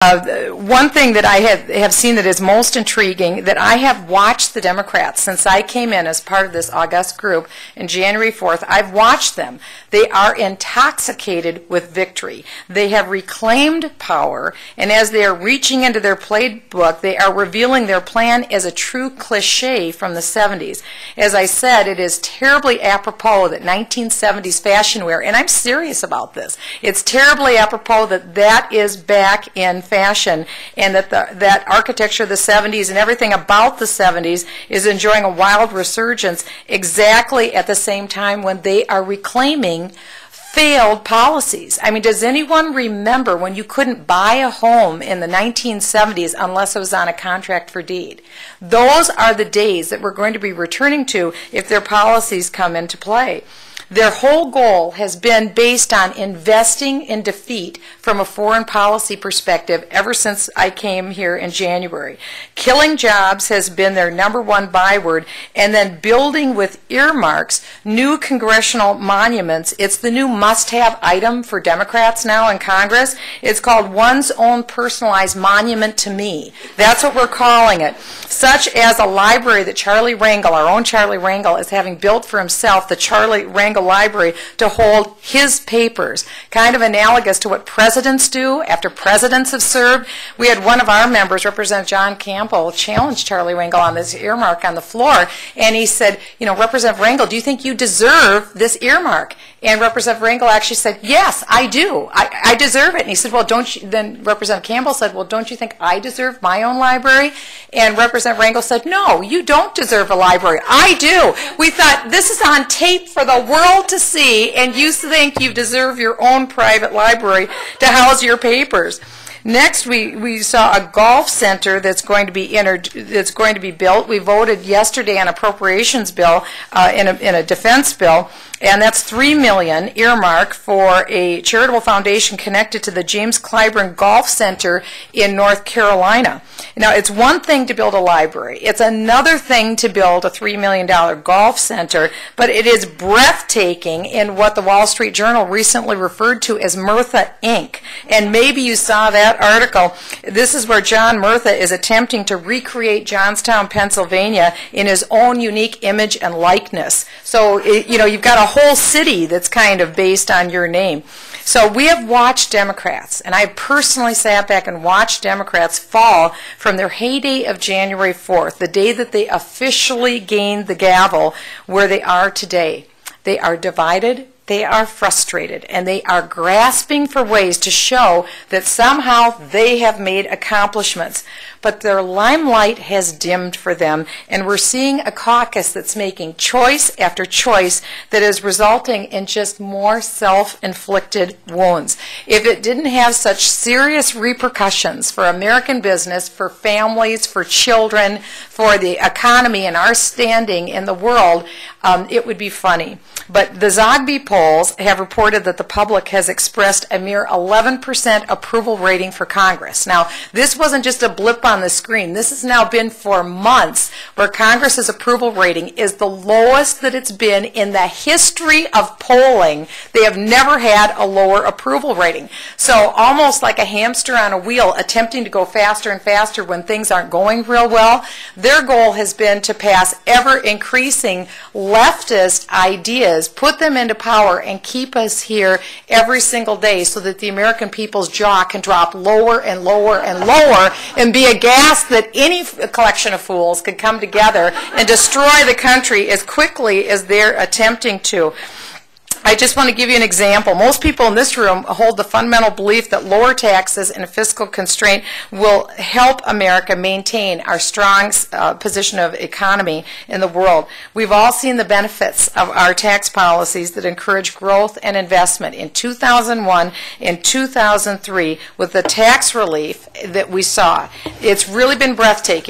One thing that I have seen that is most intriguing, that I have watched the Democrats since I came in as part of this august group on January 4th. I've watched them. They are intoxicated with victory. They have reclaimed power, and as they are reaching into their playbook, they are revealing their plan as a true cliche from the 70s. As I said, it is terribly apropos that 1970s fashion wear, and I'm serious about this, it's terribly apropos that that is back in fashion, and that that architecture of the 70s and everything about the 70s is enjoying a wild resurgence exactly at the same time when they are reclaiming failed policies. I mean, does anyone remember when you couldn't buy a home in the 1970s unless it was on a contract for deed? Those are the days that we're going to be returning to if their policies come into play. Their whole goal has been based on investing in defeat from a foreign policy perspective ever since I came here in January. Killing jobs has been their #1 byword, and then building with earmarks new congressional monuments. It's the new must-have item for Democrats now in Congress. It's called one's own personalized monument to me. That's what we're calling it. Such as a library that Charlie Rangel, our own Charlie Rangel, is having built for himself, the Charlie Rangel Library, to hold his papers, kind of analogous to what presidents do after presidents have served. We had one of our members, Representative John Campbell, challenge Charlie Rangel on this earmark on the floor, and he said, you know, Representative Rangel, do you think you deserve this earmark? And Representative Rangel actually said, yes, I do. I deserve it. And he said, well, don't you, then Representative Campbell said, well, don't you think I deserve my own library? And Representative Rangel said, no, you don't deserve a library. I do. We thought, this is on tape for the world to see, and you think you deserve your own private library to house your papers. Next, we saw a golf center that's going to be built. We voted yesterday on appropriations bill in a defense bill, and that's $3 million earmarked for a charitable foundation connected to the James Clyburn Golf Center in North Carolina. Now, it's one thing to build a library. It's another thing to build a $3 million golf center, but it is breathtaking in what the Wall Street Journal recently referred to as Murtha Inc. And maybe you saw that article. This is where John Murtha is attempting to recreate Johnstown, Pennsylvania in his own unique image and likeness. So, you know, you've got a whole city that's kind of based on your name. So we have watched Democrats, and I personally sat back and watched Democrats fall from their heyday of January 4th, the day that they officially gained the gavel, where they are today. They are divided, they are frustrated, and they are grasping for ways to show that somehow they have made accomplishments. But their limelight has dimmed for them, and we're seeing a caucus that's making choice after choice that is resulting in just more self-inflicted wounds. If it didn't have such serious repercussions for American business, for families, for children, for the economy and our standing in the world, it would be funny. But the Zogby polls have reported that the public has expressed a mere 11% approval rating for Congress. Now, this wasn't just a blip on the screen. This has now been for months where Congress's approval rating is the lowest that it's been in the history of polling. They have never had a lower approval rating. So almost like a hamster on a wheel attempting to go faster and faster when things aren't going real well, their goal has been to pass ever-increasing leftist ideas, put them into power, and keep us here every single day so that the American people's jaw can drop lower and lower and lower and be aghast that any collection of fools could come together and destroy the country as quickly as they're attempting to. I just want to give you an example. Most people in this room hold the fundamental belief that lower taxes and fiscal constraint will help America maintain our strong position of economy in the world. We've all seen the benefits of our tax policies that encourage growth and investment in 2001 and 2003 with the tax relief that we saw. It's really been breathtaking.